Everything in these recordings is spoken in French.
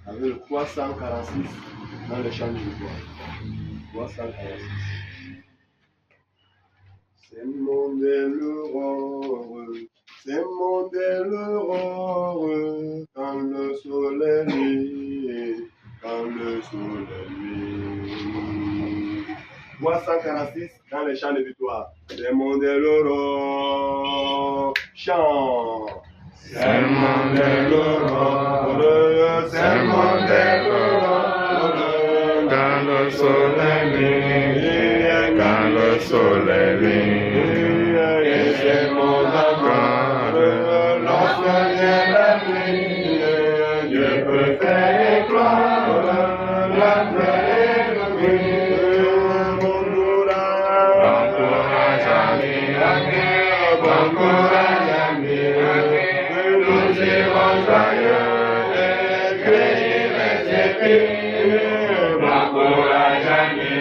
avec le 346 dans le chant de victoire. 346. C'est mon dès l'aurore, c'est mon dès l'aurore, quand le soleil nuit, quand le soleil nuit. 346 dans les chants de victoire. C'est mon dès l'aurore, chant. C'est mon dès l'aurore, c'est mon dès l'aurore, quand le soleil nuit, quand le soleil nuit. Et c'est mon accord, lorsque vient la nuit, Dieu peut faire éclore la vraie vie. Bon courage, ami, bon courage, ami, nous irons joyeux et cueillir les épis. Bon courage, ami,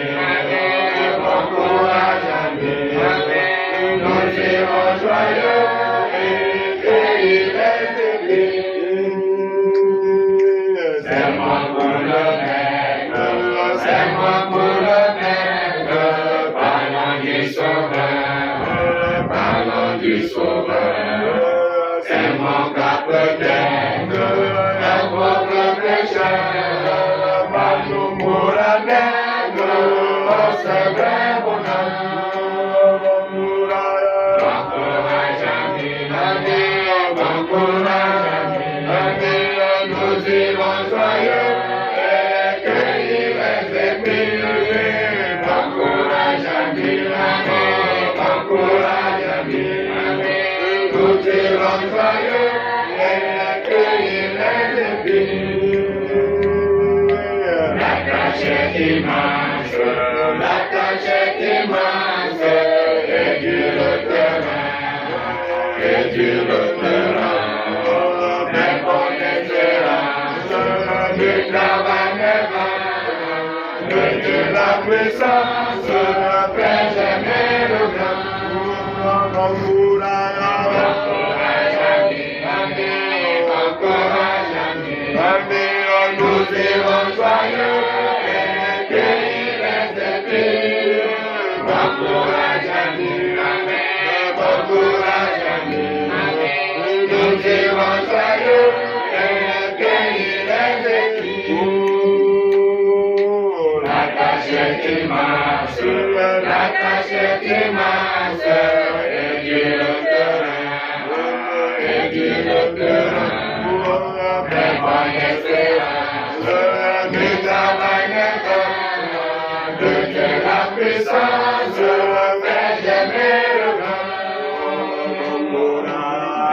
bon courage, ami, nous irons joyeux et cueillir les épis. C'est moi pour le maître, c'est moi pour le maître, parlons du sauveur, parlons du sauveur. C'est mon capitaine, un pauvre pécheur, par nous pour la nègre, oh c'est vrai bonheur. Bon courage, ami, ami, bon courage, ami, nous irons joyeux et cueillir les épis. Bon courage, ami, ami, bon courage, ami, ami, nous irons joyeux et cueillir les épis. La cachette immense, la cachette immense, et le terrain, et le terrain, mais mon espérance, du travail n'est vain, de la puissance, fait jamais le grand. Bon courage, ami, ami, bon courage, ami, ami, nous irons joyeux et cueillir les épis. Bon courage, ami, ami, bon courage, ami, ami, nous irons joyeux et cueillir les épis. La cachette immense, la cachette immense, et le terrain, mais bonne espérance, du travail n'est vain, de la puissance, fait jamais le grand.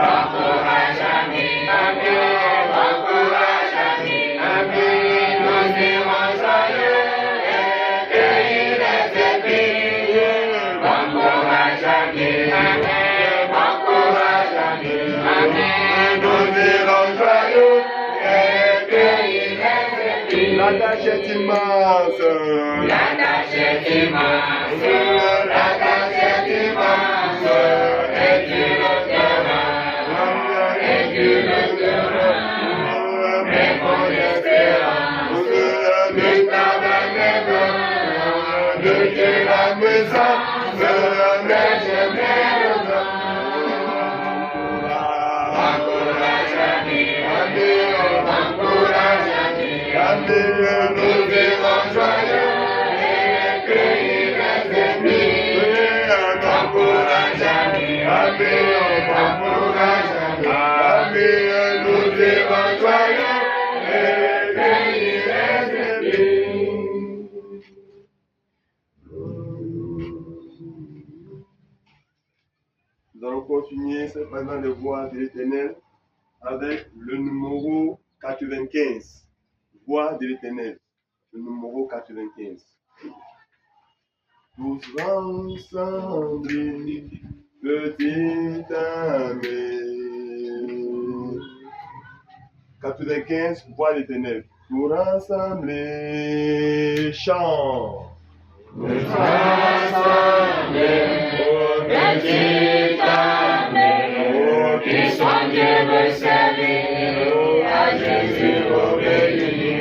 Bon courage, ami, ami, bon courage, ami, ami, nous irons joyeux et cueillir les épis. Bon courage, ami, ami, bon courage, ami, ami, nous irons joyeux et cueillir les épis. La cachette immense, La cachette immense, la cachette immense, et le terrain, mais mon espérance, du travail n'est vain, de la puissance, mais jamais le grand. Bon courage, ami, ami, bon courage, ami, ami, nous irons joyeux et cueillir les épis. Bon courage, ami, ami, bon courage, ami, ami, nous irons joyeux et cueillir les épis. nous allons continuer ce pendant de voix de l'Éternel avec le numéro 95. Voix de l'Éternel, le numéro 95. Tous ensemble, petit ami. 95, voix de l'Éternel. Pour rassembler, chant. Nous ensemble, petit ami, qui sont Dieu veut servir, à Jésus obéir.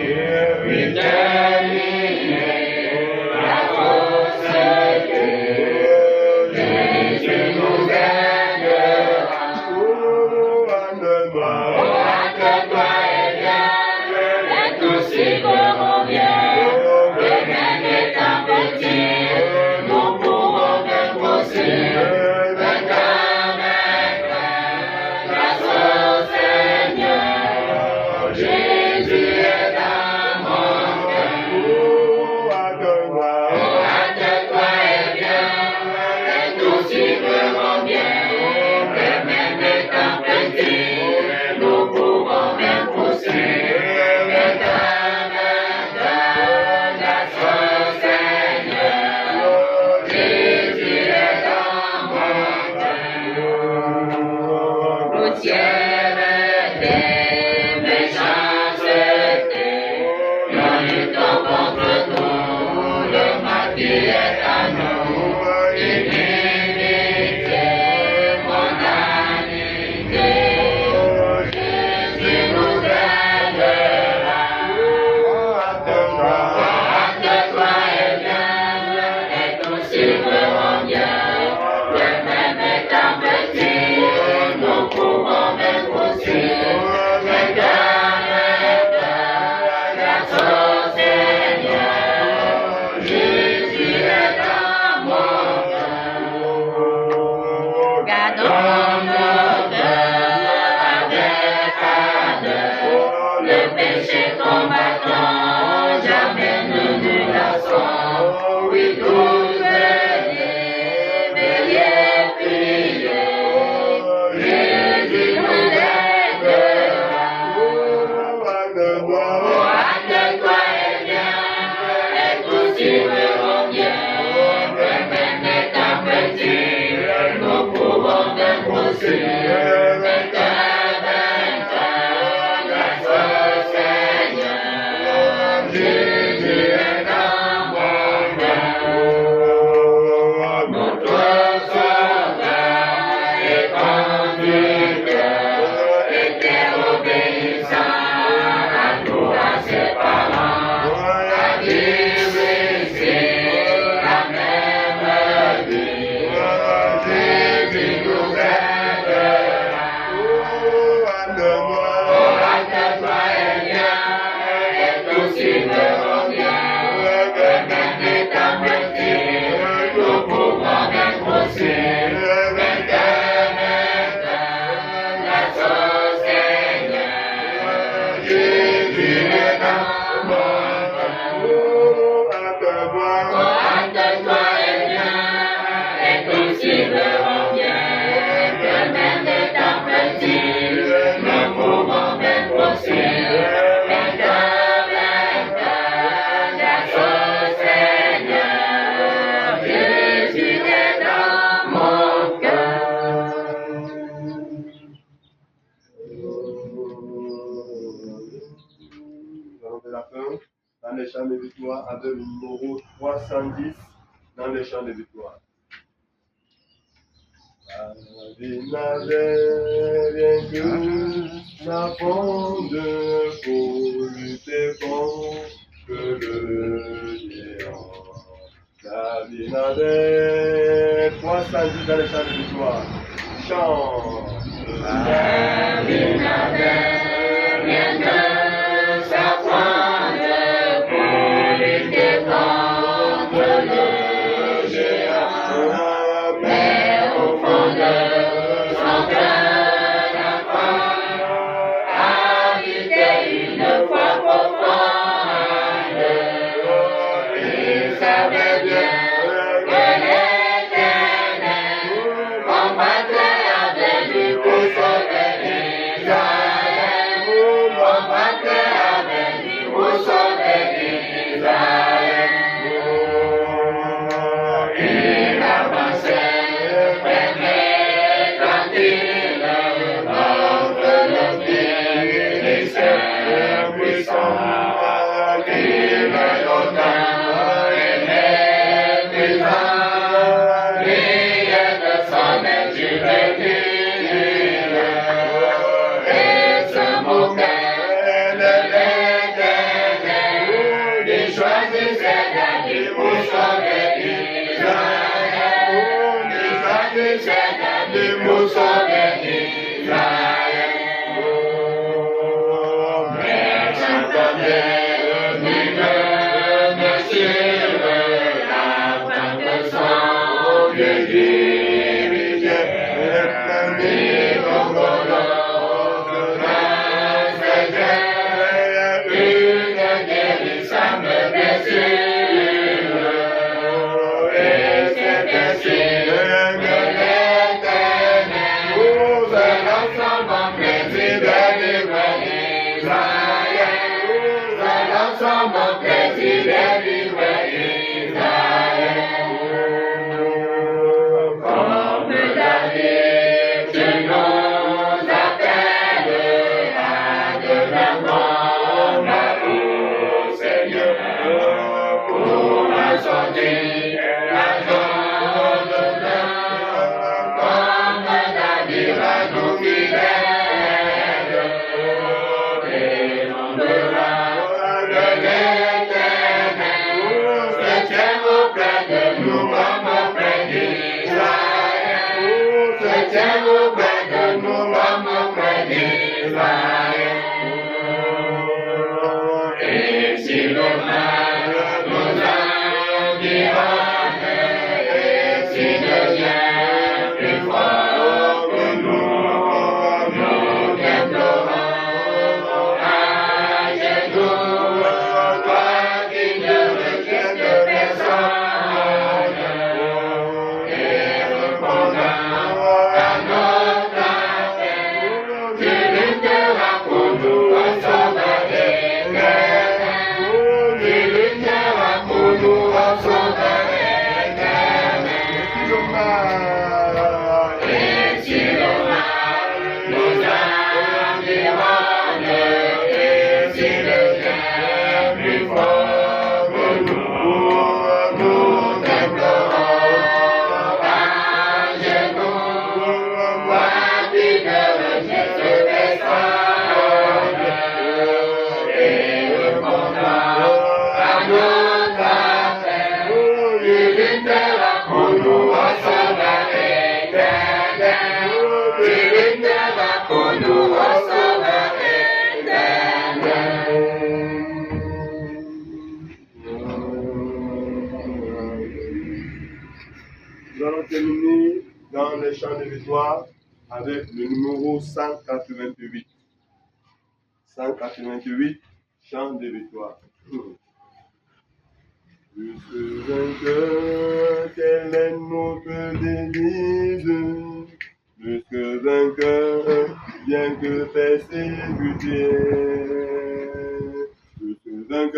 ciel des méchancetés, nous luttons contre tout le mal qui est à nous, inimitié, mondanité. Jésus nous aidera. Hâte de toi est bien, et nous suivrons bien. Le même étant petit, nous pouvons même poursuivre. Mais grâce au Seigneur, Jésus est dans mon cœur. Gardons nos cœurs avec ardeur. Le péché combattons, jamais nous nous lassons. Oui, tous veillez, priez. Jésus nous aidera. Hâte-toi et viens, et tous suivront bien. Que même étant petits, nous pouvons même poursuivre. Vainqueur, grâce au Seigneur, Jésus est dans mon cœur. Notre Sauveur et conducteur était obéissant à nous, à ses parents, à vivre ici la même vie. Jésus nous aidera. Hâte-toi et viens, et tous suivront bien. Que même étant petits, nous pouvons même poursuivre. Vainqueur, grâce au Seigneur, Jésus est dans mon cœur. Hâte-toi et viens, et tous suivront bien. Que même étant petits, nous pouvons même poursuivre. Vainqueur, grâce au Seigneur, Jésus est dans mon cœur. Nous allons de la fin dans les chants de victoire avec le numéro 310 dans les chants de victoire. La vie n'avait rien que sa fonde pour lutter contre le géant. La vie n'avait 310 dans les chants de victoire. Chante. La vie n'avait rien que sa fronde pour lutter contre le géant. Mais au fond de son cœur d'enfant, habitait une foi profonde. Il savait bien que l'Éternel combattrait avec lui pour sauver Israël. Combattrait avec lui pour sauver Israël. Il avançait fermé, tranquille, contre le pied des cieux puissants, qui le longtemps et méprisant, riait de son aide juvénile, et se moquait de l'Éternel, il choisissait d'aller pour sauver Israël, il choisissait d'aller pour sauver Israël. Mais j'entendais nous, ô Sauveur éternel. Nous allons terminer dans les chants de victoire avec le numéro 188. 188, chant de victoire. Jusque vainqueur, quelle est notre devise? Jusque vainqueur, bien que persécuté. Jusque vainqueur,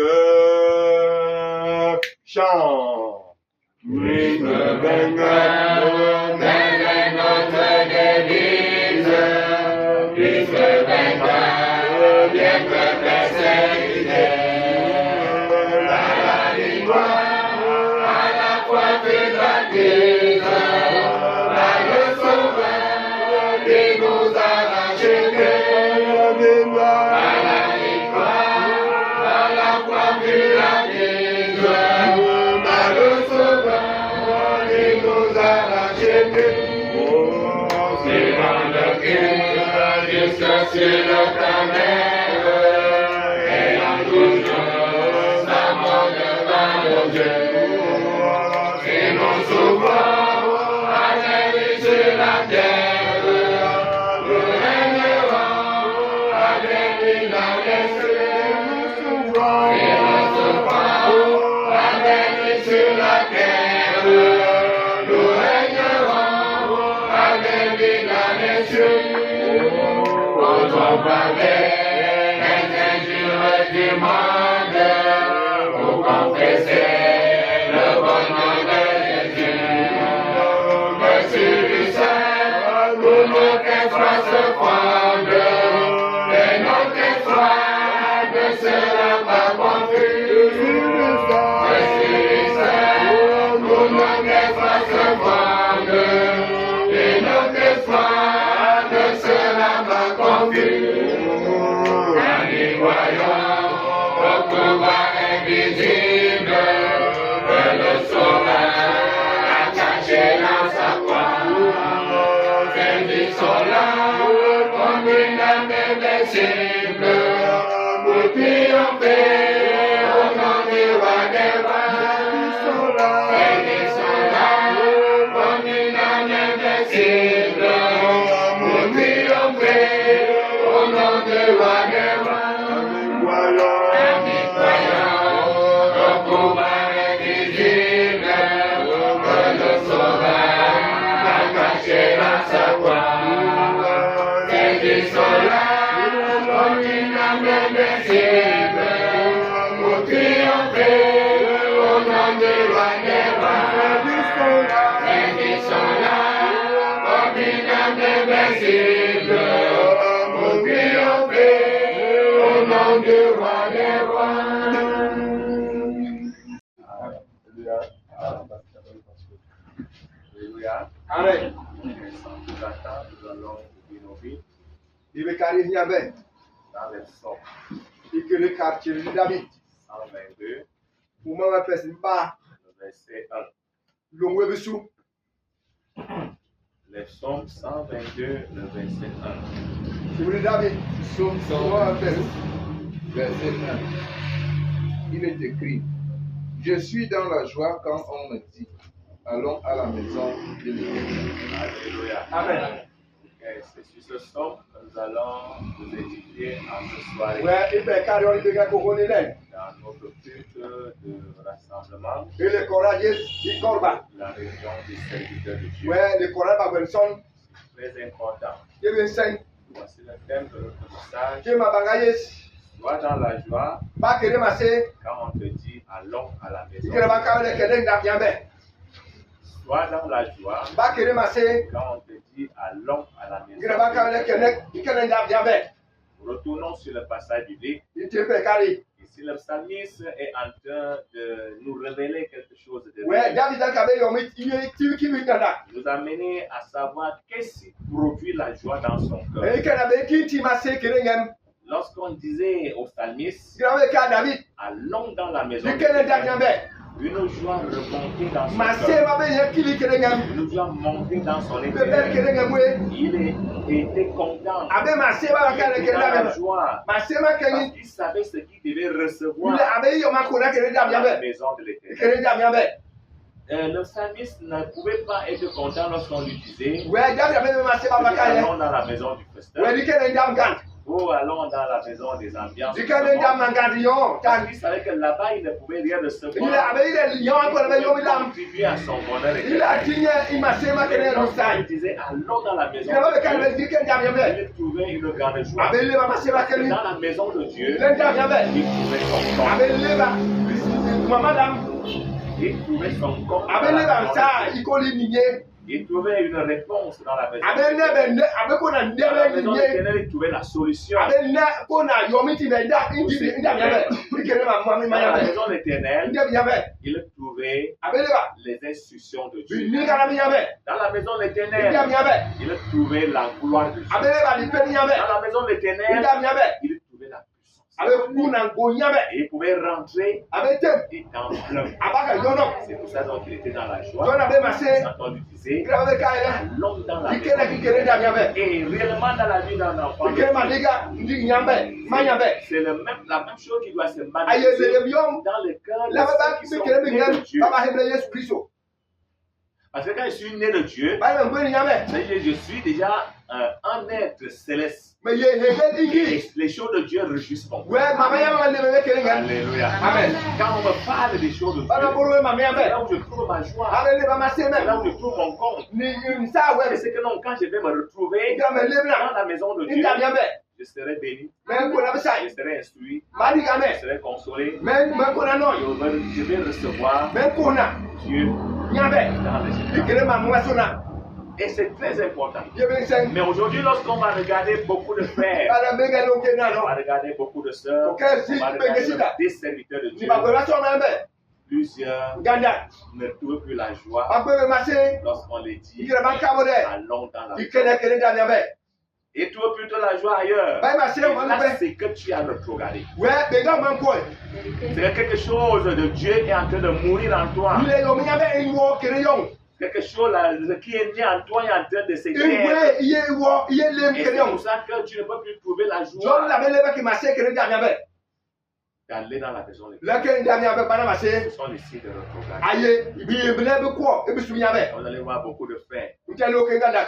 chant. Jusque vainqueur, Quelle est notre devise? Jusque vainqueur, bien que persécuté. Sur le camel, ayant toujours sa mort devant nos yeux, et non souvent avec sur la terre, nous régnerons avec lui dans les cieux, et non souvent avec lui sur la terre, nous régnerons avec lui dans les cieux. Les injures du monde pour confesser le bon nom de Jésus. Merci du Saint, pour notre espoir se fonde, et notre espoir ne sera pas confus. Merci du Saint, pour notre espoir se fonde, et notre espoir ne sera pas confus. Voyons au pouvoir invisible que le sauveur attaché dans sa croix. Saisissons-la comme une âme invincible pour triompher au nom du roi des rois. Saisissons-la comme une âme invincible pour triompher au nom du roi des rois. Amen. Nous allons ouvrir nos vies Il veut carrer bien avec. dans les psaumes Et que le quartier de David. 122, Pour moi, ma personne pas. le verset 1. L'on veut sous. Les psaumes 122, le verset 1. Si vous voulez David. Psaume 122, verset 1. Il est écrit: Je suis dans la joie quand on me dit, allons à la maison de l'Éternel. Alléluia. Amen. Et c'est sur ce psaume que nous allons nous édifier en ce soir Ouais, il veut carrer on veut couronner là. dans notre culte de rassemblement, Et le courage, il corba. la réunion des serviteurs de Dieu. Ouais, le courage va venir son. Très important. Il veut saint. Voici le thème de notre message. Qui m'a bagaillé. Sois dans la joie Pas que de masser. quand on te dit allons à la maison. Il veut pas carrer le kedeng d'Abiambé. Sois dans la joie Pas que de masser. quand on te dit allons à la Il veut pas carrer le maison. kedeng d'Abiambé. Retournons sur le passage biblique. Il te fait carrer. Ici, le psalmiste est en train de nous révéler quelque chose de Ouais, vrai. David a carré, il est qui veut là. Nous amener à savoir qu'est-ce qui produit la joie dans son cœur. Et qu'il avait qui massé kedeng. Lorsqu'on disait au psalmiste, Il avait carré David. allons dans la maison Il de kedeng l'Éternel, d'Abiambé. Une joie remontée dans son Masé cœur. ma be ye kili kerengam. Une joie montée dans son Be bel intérieur. kerengam we. Il était content. Abe masé ba Il ka était dans la kerengam. joie. Masé ma Parce kengi. qu'il savait ce qu'il devait Ile recevoir abe yo ma kona kerengam dans la yabe. maison de l'Éternel. Kerengam yabe. Le psalmiste ne pouvait pas être content lorsqu'on lui disait We jam yabe masé ba ka ye. allons dans la maison du festin. We di kerengam gant. Oh, allons dans la maison des ambiances. Di kerengam mangant yo. Parce Tan. qu'il savait que là-bas, il ne pouvait rien Ile recevoir. abe ile yo ko be yo mi lam. Contribuer à son bonheur Il éternel. a tigné, il m'a séma Mais kerengam lorsqu'on sai. lui disait allons dans la maison Il a be de ka Dieu, be di kerengam yabe. il trouvait une grande joie. Abe ile ba masé ba Parce que kengi. dans la maison de Dieu, Kerengam yabe. il trouvait son corps. Abe ile ba. Mama dam. Il trouvait son corps. dans Abe la ile ba maison de sa Dieu. ikoli niye. Il trouvait une réponse dans la maison. Abe de ne Dieu. be abe ko na Dans la maison de ndebe niye. l'Éternel, il trouvait la solution. Abe ne ko na yomi ti be da inji ndam yabe. Ikere ma mami Dans ma la yabe. maison de l'Éternel, Ndem yabe. il trouvait Abe ile ba. les instructions de Dieu. Ni kana mi yabe. Dans la maison de Ndam l'Éternel, yabe. il trouvait la gloire de Dieu. Abe ile ba ni pe ni yabe. Dans la maison de l'Éternel, Ndam yabe. il trouvait la puissance. Abe ku na go yabe. Et il pouvait rentrer Abe tem. et en plein. Abaka yono. C'est pour ça donc qu'il était dans la joie. Yona be masé. Quand on lui disait, Ira be ka ile. allons dans la Ikere maison. ki kere ndam yabe. Et réellement dans la vie d'un enfant, Ikere ma diga ndi nyambe. Ma yabe. c'est la même chose qui doit se Aye manifester le yom. dans le cœur de La ba ceux qui ki sont be kere be nés ngam. de Dieu. Baba heble Yesu Kristo. Parce que quand je suis né de Dieu, Ba me ngwe ni yabe. c'est-à-dire je suis déjà un être céleste. Me ye hebe Et dingi. les choses de Dieu réjouissent mon cœur. We mama yabe le be kere ngam. Alléluia. Amen. Quand on me parle des choses de Dieu, Bana bolo mama c'est yabe. là où je trouve ma joie. Abe le ba masé C'est là me. où je trouve mon compte. Ni sa Et we. c'est que non, quand je vais me retrouver Ndam le dans bla. la maison de Dieu, Ndam yabe. je serai béni, Men ko na be je sai. serai instruit, Madi je game. serai consolé. Men ko na no. Je vais recevoir Men ko na. Dieu Nyabe. dans les états. Ikere ma mwa sona. Et c'est très important. Yebe sen. Mais aujourd'hui, lorsqu'on va regarder beaucoup de frères, Bana me ga lo ke na on no. va regarder beaucoup de sœurs, Ok, on si, va mais regarder qu'est-ce même qu'il y des serviteurs de Ni Dieu, ba ko la sona be. plusieurs Ganda. ne trouvent plus la joie Ba ko be masé. lorsqu'on les dit Ikere ba ka bo de. allons dans la joie. Ikere kere ndam yabe. Et trouve plutôt la joie ailleurs. Ba masé Et o ma là, be. c'est que tu as retrogradé. We be ga man ko. C'est que quelque chose de Dieu est en train de mourir en toi. Ile yo mi yabe enwo kere yo. Quelque chose là, qui est né en toi est en train de s'éteindre. Ewe iye wo iye lem Et kere c'est yo. pour ça que tu ne peux plus trouver la John joie la be le ba ki masé kere ndam yabe. d'aller dans la maison de Dieu. La kere ndam yabe bana Ce masé. sont les signes de retrograde. Aye ibi ebele be ko ebi su yabe. Vous allez voir beaucoup de frères. Ntelo ke ganda.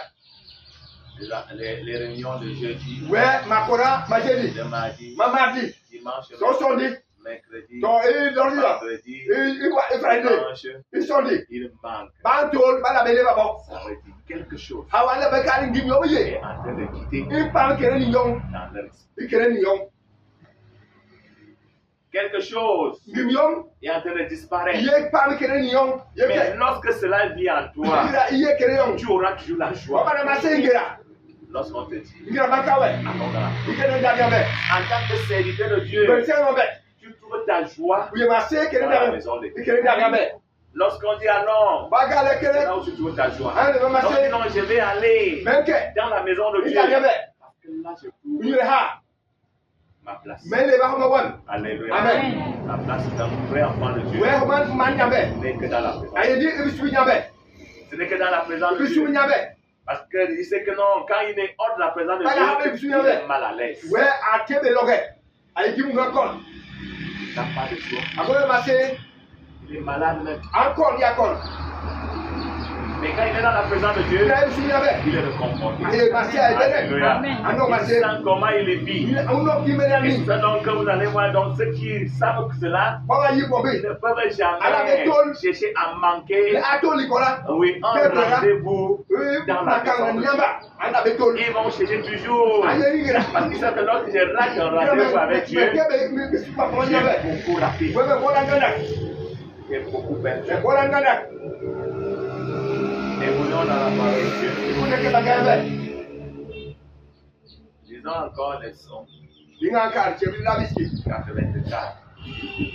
Les réunions de jeudi, We makora majedi. de mardi, Mamadi. dimanche, So sondi. mercredi, To e lori la. vendredi, E wa e Friday. dimanche, E sondi. il manque. Bantol bala bele ba bo. Ça veut dire quelque chose Awale be kali ngi yo est ye. en train de quitter E pam kere ni yong. dans leur esprit. E kere ni yong. Quelque chose Ngi yong. est en train de disparaître. Ye pam kere ni yong. Ye Mais ke. lorsque cela vit en toi, Ira iye kere yong. tu auras toujours la joie. Baba na masé ngira. Lorsqu'on te dit, Ngira bakawe. allons dans la E kere ndam yabe. En tant que serviteur de Dieu, Be sen no be. tu trouves ta joie Uye masé kere dans la ndam. maison de E Dieu. kere ndam yabe. Lorsqu'on dit allons, Bagale c'est kere. là où tu trouves ta joie. Hein, le Donc masé. dis non, je vais aller Menke. dans la maison de Dieu. Ndam yabe. Parce que là, je trouve Uye ha. ma place. Men le ba ho wan. Alléluia. Amen. La place d'un vrai enfant de Dieu We ho man yabe. n'est que dans la présence. Aye di ebi su yabe. Ce n'est que dans la présence de Ebi su Dieu. yabe. Parce qu'il sait que non, quand il est hors de la présence de Voilà, Dieu, mais il tu est mal à l'aise. We atebe loge. Aye di mu ngakon. Il n'a pas de joie. Ago masé. Il est malade même. Encore yakon. Mais quand il est dans la présence de Dieu, Ira ebi su yabe. il est réconforté. Aye masé aye dene. Alléluia. Ano Il masé. sent comment il est vit. Uno Et imerani. c'est ça donc que vous allez voir, donc ceux qui savent que cela, Baba yi ils bobe. ne peuvent À la jamais méthode. chercher à Le manquer, atoli kola. oui, un Quel là? rendez-vous dans la maison Makanga de Dieu. nyamba. Anda betol. Ils vont chercher toujours. Aye ngira. Parce qu'ils savent que lorsque je rate un rendez-vous avec Dieu, Me su pa ko j'ai yabe. beaucoup raté, We be bola nganda. j'ai beaucoup perdu. Me bola nganda. Évoluons dans la parole de Dieu. Ikune ke bagabe. Lisons encore les sons Linga kar chebi la biski. 84,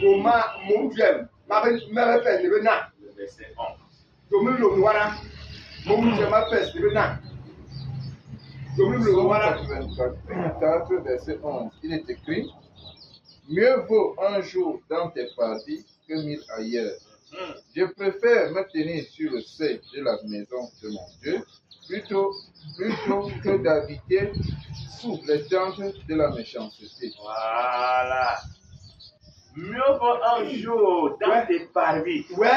Moma mumjem. Ma be pe ni be na. le verset 11. Domin lo wara. Mumjem ma pe ni be na. Domin lo Psaume wara. 84, verset 11. Il est écrit: Mieux vaut un jour dans tes parties que 1000 ailleurs. Je préfère me tenir sur le seuil de la maison de mon Dieu plutôt que d'habiter sous les tentes de la méchanceté. Voilà. Mieux vaut un jour dans tes parvis Ouais,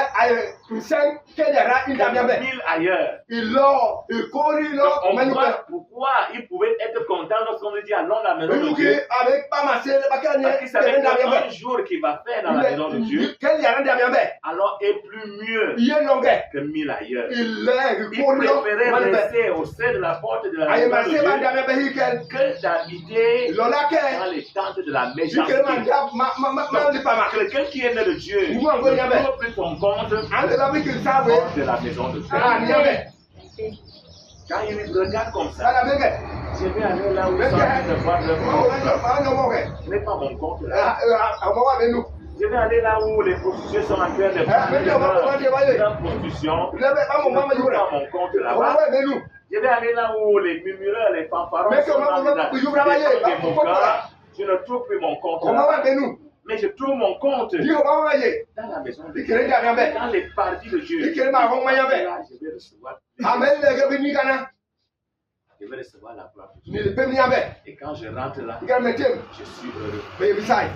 Kusen, Kedara, il a bien que fait. 1000 ailleurs. Il l'a, il court, il l'a, On mais nous voit pourquoi il pouvait être content lorsqu'on lui dit allons à la maison de Dieu. avec pas ma sœur, Parce qu'il savait qu'un jour qu'il va faire dans la maison de Dieu, Quel y a bien fait. alors est plus mieux Il est longuet. que 1000 ailleurs. Il est, il Il court, il préférait l'a. rester au sein de la porte de la Aïe, ma maison de sœur, Dieu bien fait, que d'habiter Lola, dans les tentes de la il méchanceté. Quelqu'un qui aime le Dieu ne trouve plus son compte hors de la maison de Dieu. Quand il regarde comme ça, je vais aller là où ils sont en train de voir leur compte. Ce n'est pas mon compte là. Je vais aller là où les prostituées sont en train de faire leur prostitution. Ce n'est pas mon compte là-bas. Je vais aller là où les murmureurs, les fanfarons sont dans des moqueurs. Je ne trouve plus mon compte là-bas. Mais je trouve mon compte dans la maison de Dieu, dans les parties de Dieu. Là, je vais recevoir la gloire de Dieu. Et quand je rentre là, je suis heureux.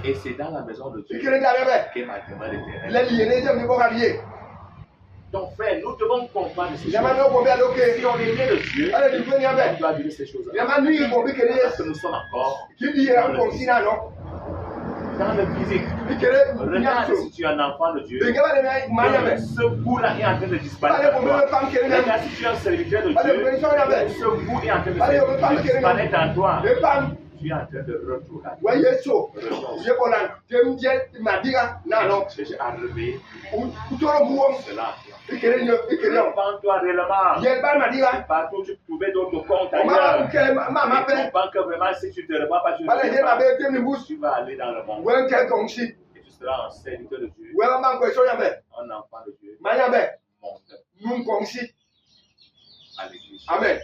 Et c'est dans la maison de Dieu qu'est ma demeure éternelle. Donc frère, nous devons comprendre ces choses. Si on est né de Dieu, on doit vivre ces choses-là. Parce que nous sommes encore dans le physique. Regarde si tu es un enfant de Dieu. Ce goût-là est en train de disparaître. Regarde si tu es un serviteur de Dieu. Ce goût est en train de disparaître en toi. Tu es en train de retourner. Cherche à réveiller cela. Repends-toi réellement. Partout tu trouvais d'autres comptes ailleurs. Tu comprends que vraiment si tu te repens pas, tu vas aller dans le monde. Et tu seras un serviteur de Dieu. Un enfant de Dieu. Monte à l'église. Amen.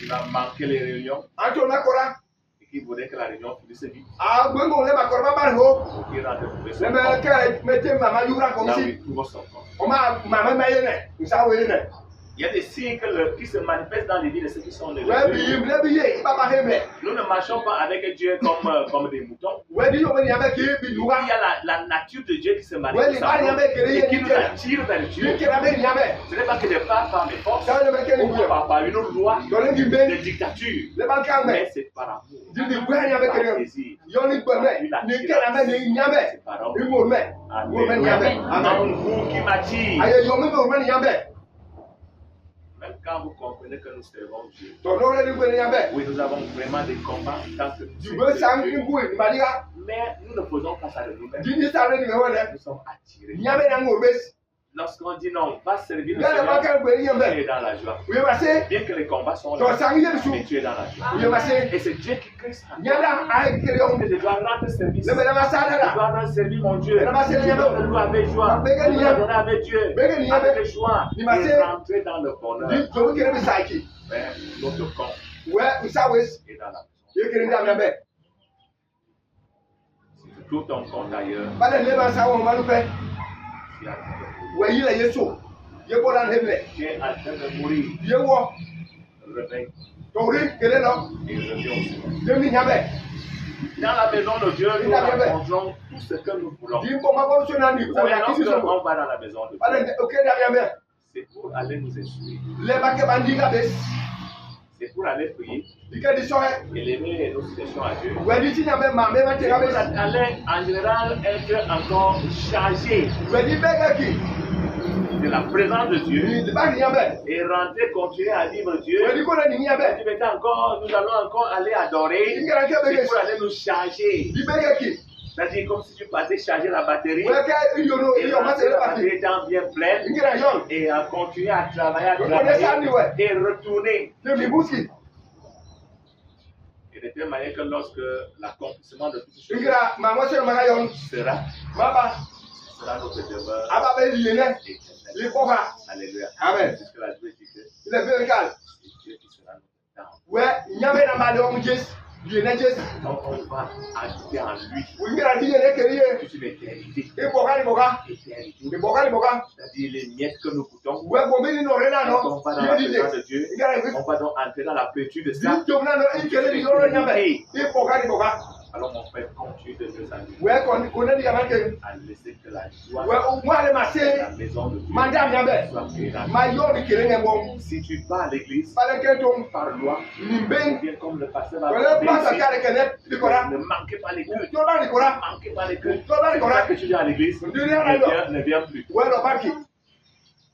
Il va manquer les réunions. Et qui voudrait que la réunion finisse vite. Pour qu'il rentre trouver son compte. Là où il trouve son compte. Il y a des signes qui se manifestent dans les vies de ceux qui sont nés de Dieu. Nous ne marchons pas avec Dieu comme des moutons. Il y a la nature de Dieu qui se manifeste en nous et qui nous attire vers Dieu. Ce n'est pas que de par mes forces ou par une loi de dictature, mais c'est par amour, par désir, par une attirance. C'est par amour. Amen. Un goût qui m'attire. Même quand vous comprenez que nous servons Dieu, oui, nous avons vraiment des combats dans ce Dieu. Mais nous ne faisons pas ça de nous-mêmes. Nous sommes attirés. Lorsqu'on dit non, va servir le Seigneur, tu es dans la joie. Bien que les combats sont là, mais tu es dans la joie. Et c'est Dieu qui crée ça. Je dois rendre service. Je dois rendre service mon Dieu. Je dois le louer avec joie. Je dois donner avec Dieu, avec joie. Et rentrer dans le bonheur. Mais notre corps est dans la maison. Si tu trouves ton compte ailleurs, tu as tu es en train de mourir. Réveille et reviens au Seigneur. Dans la maison de Dieu, nous rencontrons tout ce que nous voulons. Vous savez, lorsqu'on va dans la maison de Dieu, c'est pour aller nous instruire. C'est pour aller prier, élever nos situations à Dieu. C'est pour aller en général être encore chargé de la présence de Dieu et rentrer, continuer à vivre Dieu. Nous allons encore aller adorer. C'est pour aller nous charger. C'est-à-dire comme si tu partais charger la batterie et rentrer la batterie étant bien pleine et à continuer à travailler et retourner. Et de telle manière que lorsque l'accomplissement de toutes ces choses sera notre demeure éternelle. Alléluia. Amen. Puisque la Bible dit que Il est vertical. c'est Dieu qui sera notre temps. Donc on va ajouter en lui toute une éternité. C'est-à-dire les miettes que nous goûtons. Quand on va dans la présence de Dieu, on va donc entrer dans la plénitude de ça. Alors mon frère, continue de te saluer. À laisser que la joie de la maison de Dieu soit créée. Si tu vas à l'église, par loi, viens comme le pasteur va dire, ne manquez pas les cultes. Ne manquez pas les cultes. C'est pour ça que tu viens à l'église, ne viens plus.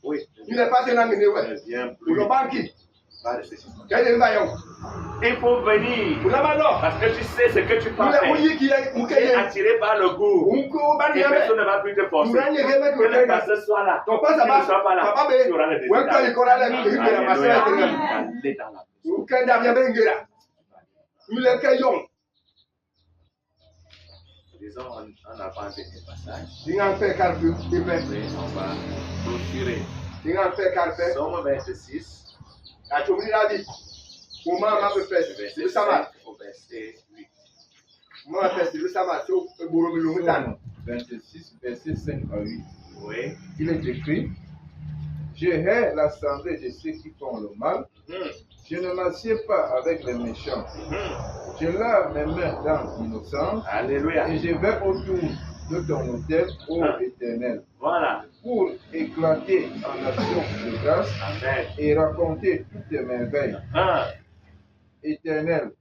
Oui, ne viens plus. Il faut venir parce que tu sais ce que tu peux faire. Tu es attiré par le goût et personne ne va plus te forcer. Que le pasteur soit là, tu ne sois pas là, tu auras le désir d'aller dans la maison. Disons en avant un dernier passage. Oui, on va clôturer. Somme 26. Verset 5 au verset 8. 26, verset 5 à 8. Oui. Il est écrit: je hais l'assemblée de ceux qui font le mal. Je ne m'assieds pas avec les méchants. Je lave mes mains dans l'innocence. Alléluia. Et je vais autour de ton autel, ô Éternel. Voilà. Pour éclater en action de grâce. Amen. Et raconter toutes tes merveilles. Éternel,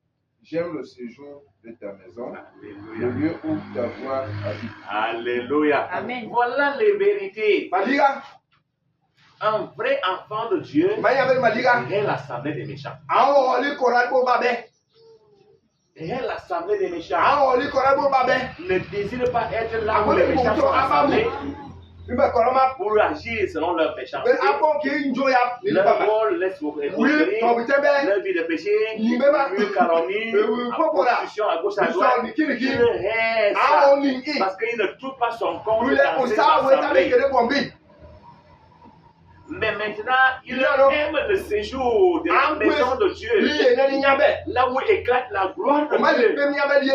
j'aime le séjour de ta maison. Alléluia. Le lieu où ta voix habite. Alléluia. Amen. Voilà les vérités. Un vrai enfant de Dieu est l'assemblée des méchants. Et l'assemblée des méchants ne désire pas être là où les méchants sont assemblés pour agir selon leur méchanceté. Leur rôle laisse leur vie de péché, calomnie, prostitution à gauche à droite. Il reste parce qu'il ne trouve pas son compte dans cette assemblée. Mais maintenant, il aime le séjour de la maison de Dieu, là où éclate la gloire de Dieu.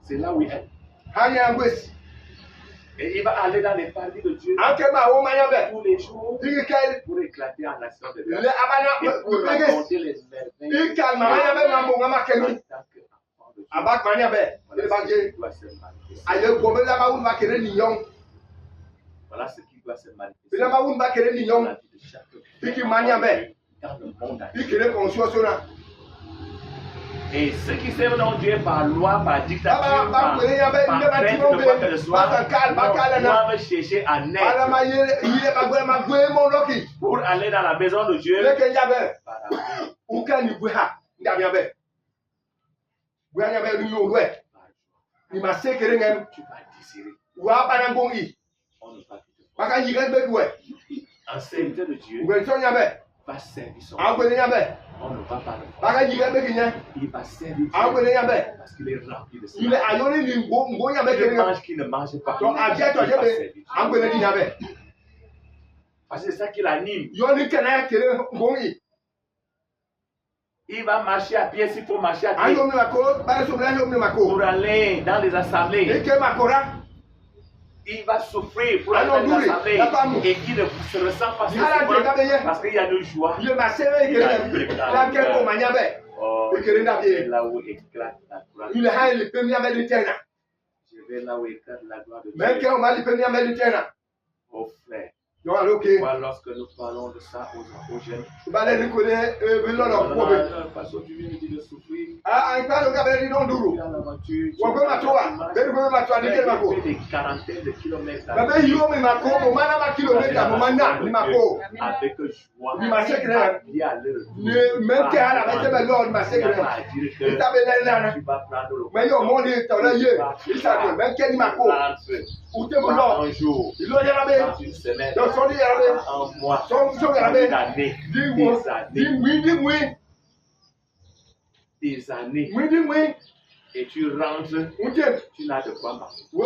C'est là où il est. Et il va aller dans les parvis de Dieu tous les jours pour éclater en action de grâce et pour raconter les merveilles de Dieu. Voilà ce qui doit se manifester dans la vie de chacun dans le monde entier. Et ceux qui servent dans Dieu par loi, par dictature, par crainte de quoi que ce soit, doivent chercher à naître pour aller dans la maison de Dieu par amour. Tu vas désirer. On ne va plus un serviteur de Dieu va servir son Dieu. On ne va pas le voir. Il va servir Dieu parce qu'il est rempli de cela. Il mange qui ne mange pas. Il va servir Dieu. Parce que c'est ça qui l'anime. Il va marcher à pied s'il faut marcher à pied pour aller dans les assemblées. Il va souffrir pour aller dans les assemblées et il ne se ressent pas souffrant parce qu'il y a de joie. Il y a de c'est là où éclate la gloire de Dieu. Je vais là où éclate la gloire de Dieu. Oh frère. Voilà, lorsque nous parlons de ça aux jeunes, parce que tu viens de dire de souffrir, dans l'aventure, tu fais des quarantaines de kilomètres avec joie, il y a le retour. Il n'y a pas à dire que tu vas prendre le temps, un jour, dans une semaine, un mois, une année, des années, et tu rentres, tu n'as de quoi marcher. Et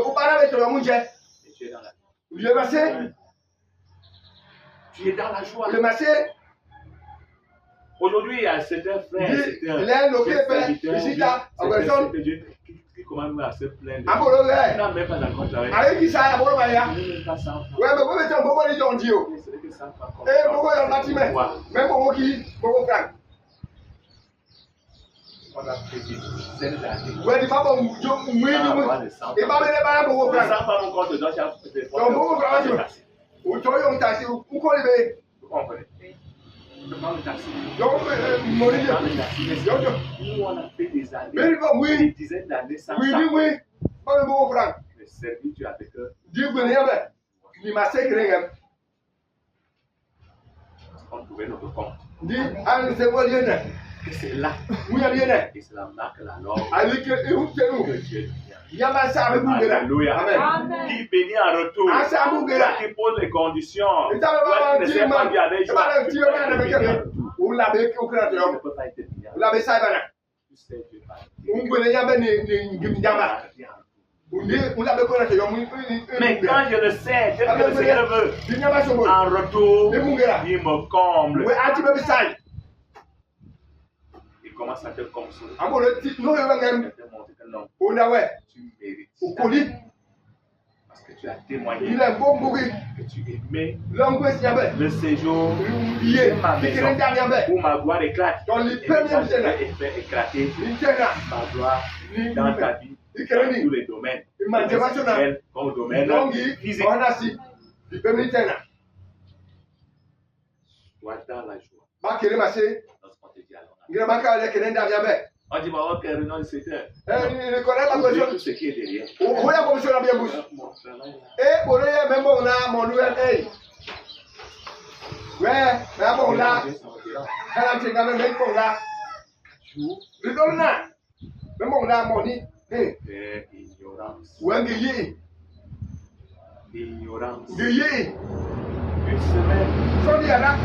tu es dans la joie. Tu es dans la joie. Aujourd'hui, il y a certains frères, Dit, certains les locaux serviteurs, ici, oui, là, en certains personne. serviteurs qui commandent à se plaindre. Ah, bon, là, On n'a même pas d'accord avec avec qui ça, bon, là, Il n'est même pas 100 francs. ouais, mais vous mettez un beaucoup de gens, dit, oh. Ce n'est que 100 francs. Eh, beaucoup de bâtiment. Même beaucoup qui, beaucoup francs. On a fait des dizaines d'années. Ouais, il va pas oui, il va me débarrasser beaucoup francs. 100 francs, mon compte dedans, tu as fait des Donc, beaucoup francs, tu vois. Ou tu as un taxi, ou qu'on le met. Vous comprenez? Je prends le taxi. Donc, mon Je idée. prends le taxi. Donc, Nous, on a fait des années. mais il va, Des oui, dizaines d'années sans oui, ça. oui, pas de beaucoup francs. Le service avec eux, Dieu connaît, mais, il m'a sécré, on trouvait notre compte. dit, ah, c'est moi, lieu, Et c'est là. oui, il y a Et c'est la marque, la norme avec où c'est nous. que Dieu vient. Il y a ma ça avec vous, Alléluia. Amen. Qui bénit en retour. Ah, ça, vous, Toi qui pose les conditions. Et ça va Toi pas qui ne sais pas dire, dire avec ça va dire, ou l'avez au Tu ne créateur, peux pas être bien. ou l'avez ça, Tu sais, Dieu va. on connaît jamais ni Yama. Ou l'avez créateur, Mais quand je le sais, tel que le Seigneur veut, en retour, il me comble. oui, un petit peu ça. Il commence à te consoler. À mon titre, nous, Il va te montrer que non, on a ouais, tu mérites. au colis, Parce que tu as témoigné il est bon mourir. que tu aimais L'angoisse, il y avait. le séjour Lié, de ma il maison y avait. où ma gloire éclate. Dans les Et maintenant, premiers je scènes, vais faire éclater il tient là, ma gloire dans ta vie, il dans crée tous les domaines. il m'a dit, Spirituel comme au domaine donc physique. on a si, il peut me tenir. Sois dans la joie. Ma kéré massé, Lorsqu'on te dit alors. il y a ma kéré qui n'est pas bien. On dit, bah, ok, réunion de 7 heures. Il connaît la Oublie question. tout ce qui est derrière. Où est la commission la bien bouche? Mon travail, là. Eh, pour lui, même on a mon nouvel hey. Ouais, mais bon là, elle a dit quand même pour là. Le don là, même on a mon dit, eh, Ignorance. ouais, guéri, Ignorance. guéri. Une semaine. Son dit là,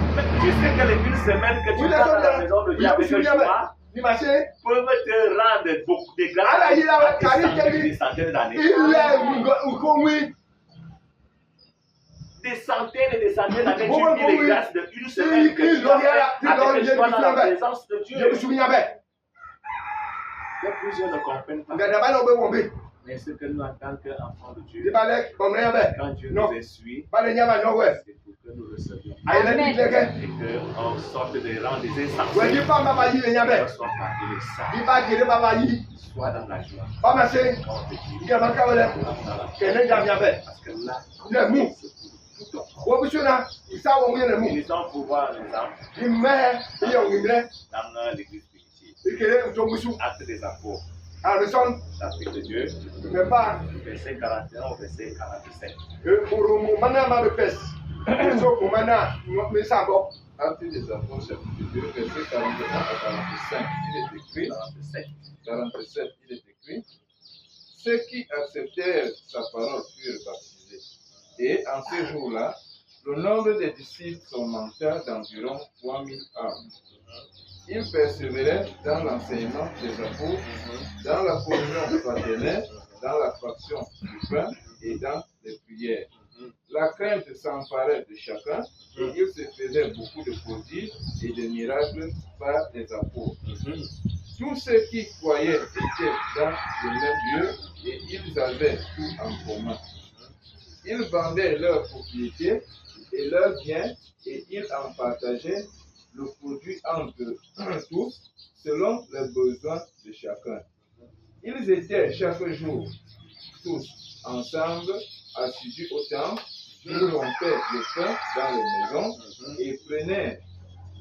Tu sais que les une semaine que tu oui, passes la dans la maison de Dieu avec le joie il marchait. peuvent te rendre beaucoup de grâce. Ah là, il a des centaines d'années. il est ou comme oui. Des centaines et des centaines d'années. Oui, Tu vis oui, les grâces d'une semaine que tu as fait avec le joie dans la présence de Dieu. Je me souviens bien. Les plusieurs ne comprennent pas. Mais d'abord on peut Mais ce que nous, en tant qu'enfants de Dieu, il fallait comme rien bien. quand Dieu Non. nous essuie, Pas les nyama non ouais. c'est pour que nous recevions. Aïe la dit que Et qu'on sorte des rangs des ouais, insensés. dis pas ma baille les nyama. Qu'on soit parmi les saints. Dis pas que ma baille. Sois dans la joie. Pas marcher. On te dit, Il y a ma kawale. dans la Que les nyama bien. parce que là, Il est mou. c'est pour tout. Wo busuna, isa wo ngene mu. Nous sommes pour voir les hommes Di me, iya ngimre. dans l'église primitive. Ikere uto busu. Actes des apôtres, Ah le son, chapitre 2, me pas. verset 41 au verset 47. Pour mu mana ma be pes. So mu mana me sabo. Actes des Apôtres, chapitre 2, verset 41 à 45, il est écrit, 47. 47, il est écrit, ceux qui acceptèrent sa parole furent baptisés. Et en ce jour-là, le nombre des disciples augmenta d'environ 3000 âmes. Ils persévéraient dans l'enseignement des apôtres, dans la communion fraternelle, dans la fraction du pain et dans les prières. La crainte s'emparait de chacun et il se faisait beaucoup de prodiges et de miracles par les apôtres. Tous ceux qui croyaient étaient dans le même lieu et ils avaient tout en commun. Ils vendaient leurs propriétés et leurs biens et ils en partageaient le produit entre tous selon les besoins de chacun. Ils étaient chaque jour tous ensemble assidus au temple, ils rompaient le pain dans les maisons et prenaient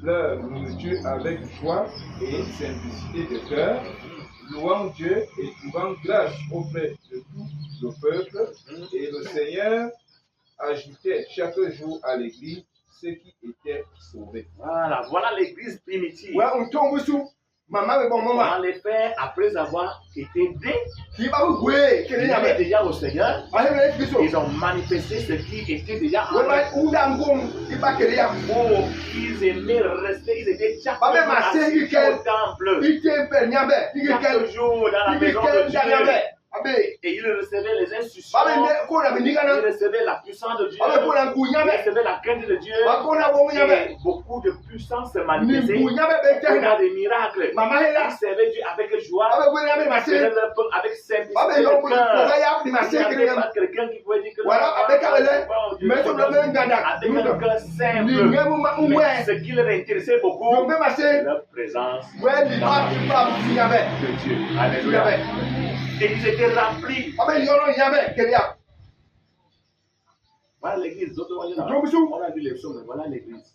leur nourriture avec joie et simplicité de cœur, louant Dieu et trouvant grâce auprès de tout le peuple. Et le Seigneur ajoutait chaque jour à l'église ceux qui étaient sauvés. Voilà, voilà l'église primitive. Ouais, on tombe sous. Maman me bon Dans maman. les faits, après avoir été aidés, Qui va vous gouer, que les ils nyama. étaient déjà au Seigneur. Allez me laisse Ils ont manifesté ce qui était déjà en Ouais, eux. bah ou dan gom, il pas que les nyama. Oh, ils aimaient rester, ils étaient chaque Pas jour même assez, assis il quel- au temple. Il te per nyama, il Chaque quel jour dans la il maison de quel Dieu. nyama. Et il recevait les instructions. Il recevait la puissance de Dieu. Il recevait la crainte de Dieu. Et beaucoup de puissance se manifestait. Il y a des miracles. Il servait Dieu avec joie. Il servait le peuple avec simplicité de cœur. Il n'y avait pas quelqu'un qui pouvait dire que avec un cœur simple. Mais ce qui leur intéressait beaucoup, c'est leur présence de Dieu. Alléluia. Et ils étaient remplis. Voilà l'église. On a vu les psaumes, mais voilà l'église.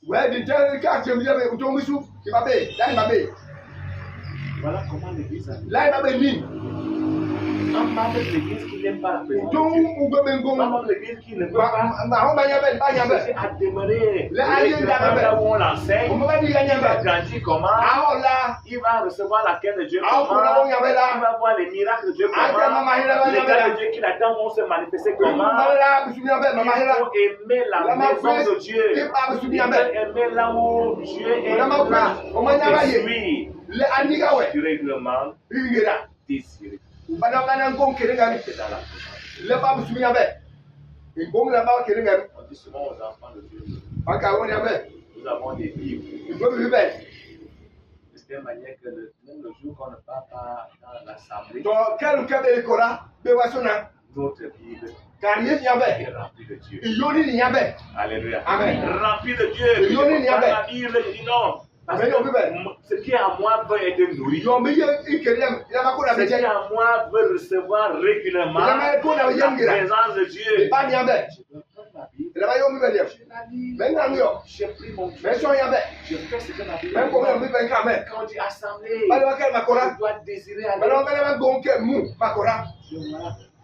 Voilà comment l'église a été. Un membre de l'église qui n'aime pas la présence de Dieu. Un membre de l'église qui ne veut pas chercher à demeurer là où on l'enseigne. Il va grandir comment? Il va recevoir la crainte de Dieu comment? Il va voir les miracles de Dieu comment? Les grâces de Dieu qui l'attendent vont se manifester comment? Il faut aimer la maison de Dieu. Il faut aimer là où Dieu est là. Je suis du règlement désiré. C'est dans la présence. On dit souvent aux enfants de Dieu, nous avons des livres. De telle manière que même le jour qu'on ne part pas dans l'assemblée, notre Bible est remplie de Dieu. Alléluia. Remplie de Dieu. La Bible dit non. Parce que ce qui est à moi veut être nourri. Ce qui est à moi veut recevoir régulièrement la présence de Dieu. Je peux prendre la Bible. Je la lis. J'ai pris mon Dieu. Je fais ce que la Bible dit. Quand on dit assemblée, je dois désirer aller.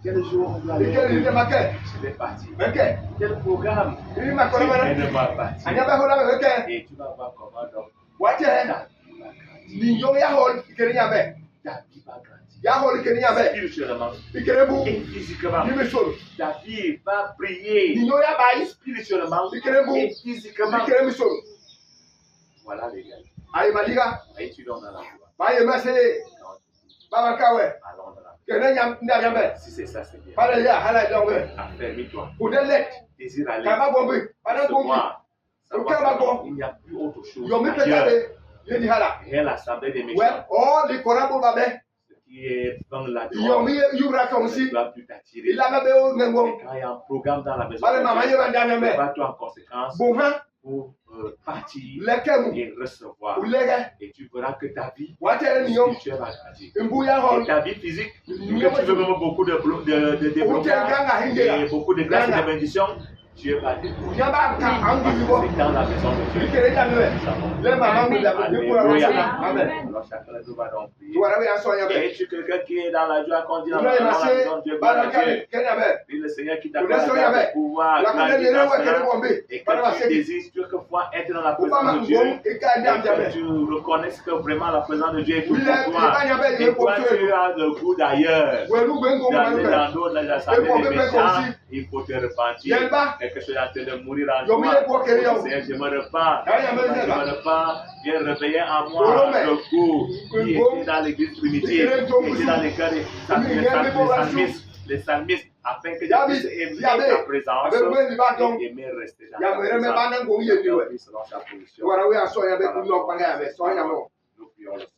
Quel jour on doit aller? Je vais partir. Quel programme? Je vais devoir partir. Et tu vas voir comment donc. Ta vie va grandir. Spirituellement et physiquement. Ta vie va briller spirituellement et physiquement. Voilà les gars. Étudions dans la joie. Allons dans la joie. Si c'est ça, c'est bien. Affermis-toi. Désire aller. Recevoir. Il n'y a plus autre chose. Et l'assemblée des méchants. Ce qui est dans la joie ne doit plus t'attirer. Et quand il y a un programme dans la maison, va-toi en conséquence pour partir et recevoir. Et tu verras que ta vie spirituelle va grandir. Et ta vie physique, que tu veux même beaucoup de développement et beaucoup de grâce et de bénédiction, Dieu va te donner. C'est dans la maison de Dieu. Alors chacun de nous va donc prier. Es-tu quelqu'un qui est dans la joie quand dit dans la maison de Dieu? Puis le Seigneur qui t'a donné le pouvoir grandir dans cela et que tu désires quelquefois être dans la présence de Dieu et que tu reconnaisses que vraiment la présence de Dieu est pour toi. Et toi tu as le goût d'ailleurs d'aller dans d'autres assemblées des méchants. Il faut te repentir. Quelque chose est en train de mourir en toi. Seigneur, je me repens. Viens réveiller en moi le goût qui était dans l'église primitive, qui était dans les cœurs des psalmistes, afin que je puisse aimer ta présence et aimer rester dans ta présence. Selon sa position. Nous prions le Seigneur.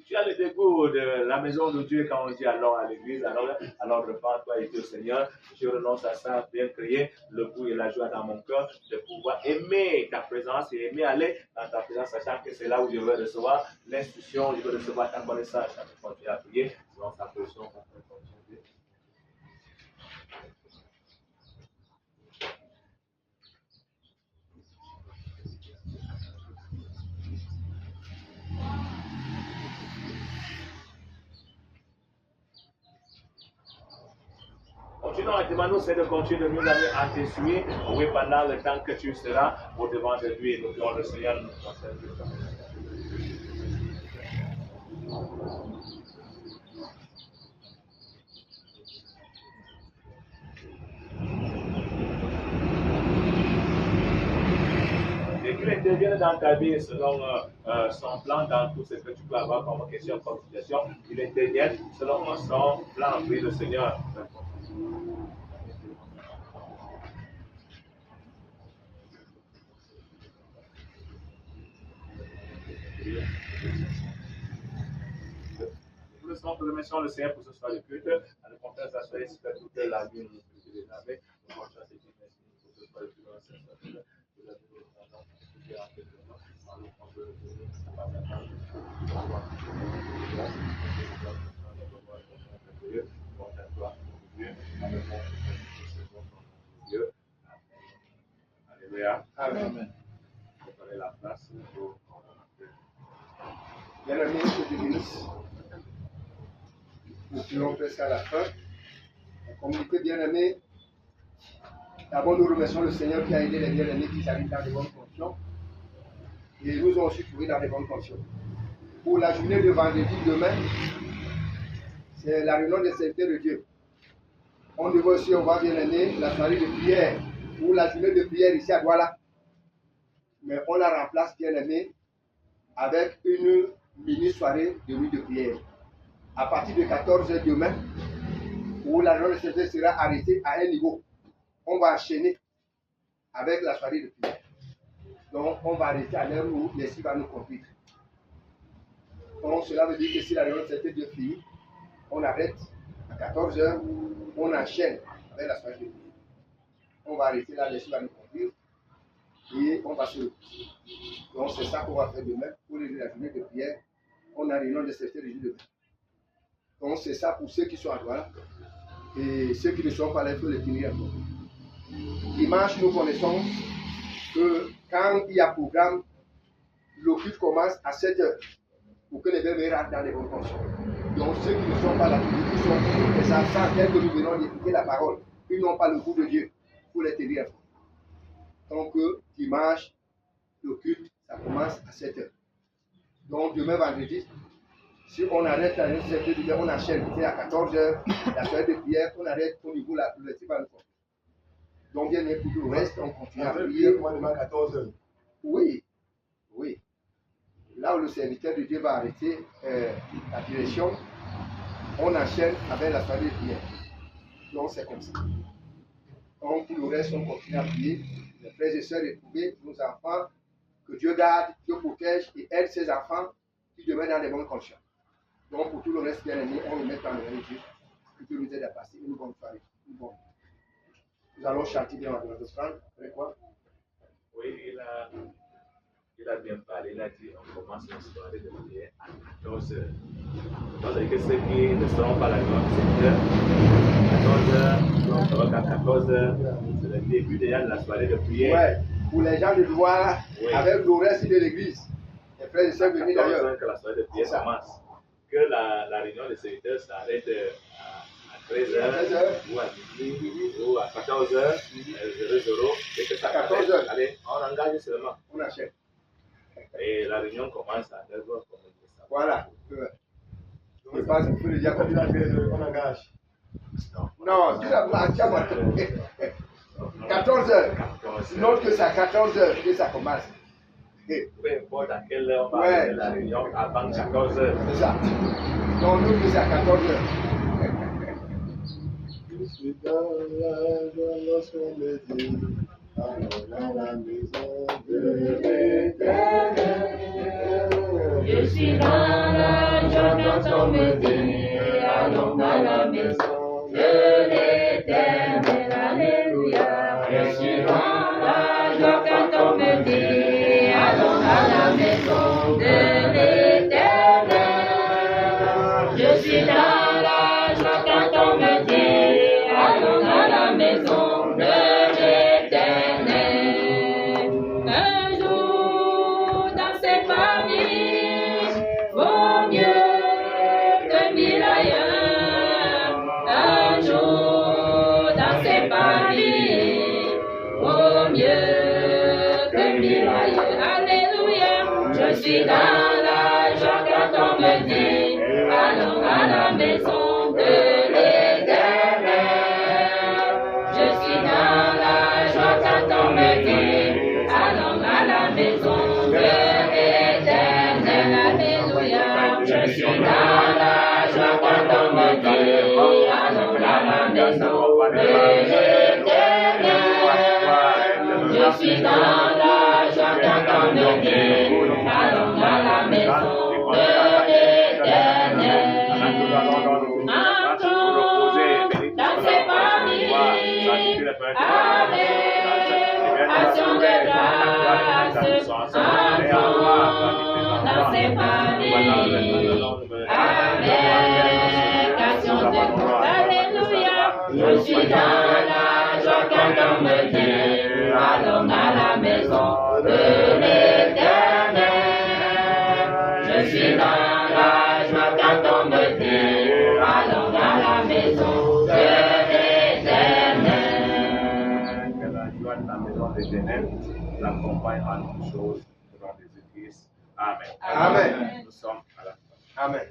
Tu as le dégoût de la maison de Dieu quand on dit allons à l'église, alors repends-toi et dis au Seigneur, je renonce à ça, bien créer le goût et la joie dans mon cœur de pouvoir aimer ta présence et aimer aller dans ta présence, sachant que c'est là où je vais recevoir l'instruction, je vais recevoir ta connaissance, chaque fois que tu as prié, selon sa position. Continuons à demander, c'est de continuer de nous amener à t'essuyer, oui, pendant le temps que tu seras au devant de lui. Nous prions le Seigneur, nous concerne. Et qu'il intervienne dans ta vie selon son plan, dans tout ce que tu peux avoir comme question, comme situation. Il intervienne selon son plan, oui, le Seigneur. Nous le savons, nous remercions le Seigneur pour ce soir de culte. À la conférence d'assurée, c'est toute la vie, nous les avait. Nous pensons à cette merci pour ce soir de culte. Alléluia. Amen. Préparez la place pour Bien-aimés, que Dieu bénisse. Nous pouvons faire ça à la fin. La communauté bien-aimée, d'abord nous remercions le Seigneur qui a aidé les bien-aimés qui arrivent dans de bonnes conditions. Et nous ont aussi trouvé dans de bonnes conditions. Pour la journée de vendredi demain, c'est la réunion des serviteurs de Dieu. On devrait aussi avoir bien-aimé la soirée de prière ou la journée de prière ici à Douala. Mais on la remplace bien-aimé avec une mini-soirée de nuit de prière. À partir de 14h demain, où la réunion de serviteur sera arrêtée à un niveau. On va enchaîner avec la soirée de prière. Donc, on va arrêter à l'heure où l'Esprit va nous conduire. Donc, cela veut dire que si la réunion de serviteur de finit, on arrête à 14h, on enchaîne avec la soirée de prière. On va arrêter là, l'Esprit va nous conduire et on va se reposer. Donc, c'est ça qu'on va faire demain pour la journée de prière. On a réunion de serviteur de Dieu demain. Donc, c'est ça pour ceux qui sont à Douala. Et ceux qui ne sont pas là, il faut les tenir à compte. Dimanche, nous connaissons que quand il y a programme, le culte commence à 7h pour que les bébés rentrent dans les bonnes conditions. Donc, ceux qui ne sont pas là, qui sont les enfants, tels que nous venons d'écouter la parole, ils n'ont pas le goût de Dieu pour les tenir à compte. Donc, dimanche, le culte, ça commence à 7h. Donc, demain, vendredi, si on arrête à 7h, on enchaîne à 14h, la soirée de prière, on arrête au niveau de le type. Donc, bien, pour tout le reste, on continue à prier. à 14h. Oui, oui. Là où le serviteur de Dieu va arrêter la direction, on enchaîne avec la soirée de prière. Donc, c'est comme ça. Donc, pour le reste, on continue à prier. Les frères et sœurs éprouvés, nos enfants, que Dieu garde, Dieu protège et aide ses enfants qui demeurent dans les bonnes conditions. Donc, pour tout le reste, bien aimé, on le met dans le nom de Dieu. Que Dieu nous aide à passer une bonne soirée. Nous allons chanter bien notre Franck. Après quoi? Oui, il a bien parlé. Il a dit on commence la soirée de prière à 14h. Donc, c'est que ceux qui ne seront pas là, c'est 14h, donc à 14h, c'est le début déjà de la soirée de prière. Ouais, pour les gens de Douala, oui. Avec le reste de l'église. Les frères et sœurs venus d'ailleurs. Que la soirée de prière commence. Que la réunion des serviteurs s'arrête à 13h ou à midi ou à 14h, 00, et que ça à 14h. Allez, on engage seulement. On achète. Et la réunion commence à 9h. Voilà. Je pense qu'il faut le dire comme ça. On engage. Non, tu l'as pas. 14h. Sinon que c'est à 14h que ça commence. Peu importe à quelle heure on va faire la réunion, avant 14h. C'est ça. Donc nous, c'est à 14h. Je suis dans la joie lorsqu'on me dit, allons dans la maison de l'Éternel. Je suis dans la joie quand on me dit, allons dans la maison de l'Éternel. Alléluia. Je suis dans la joie quand on me dit, allons dans la maison de l'Éternel. Je suis dans la joie quand on me dit, allons dans la maison de l'Éternel. Un jour dans ces familles vaut mieux que 1000 suis dans la joie quand on me dit, allons à la maison de l'Éternel. Je suis dans la joie quand on me dit, allons à la maison de l'Éternel. Alléluia. Je suis dans la joie quand on me dit, allons à la maison de l'Éternel. Je suis dans la joie quand on me dit, allons à la maison de l'Éternel. Entrons dans ses familles. Amen. Action de grâce. Entrons dans ses familles. Amen. Action de grâce. Alléluia. Je suis dans la joie quand on me dit, allons à la maison de l'Éternel. Je suis dans la joie quand on me dit, allons à la maison de l'Éternel. Que la joie de la maison de l'Éternel l'accompagne en toutes choses durant les églises. Amen. Amen. Nous sommes à la fin. Amen.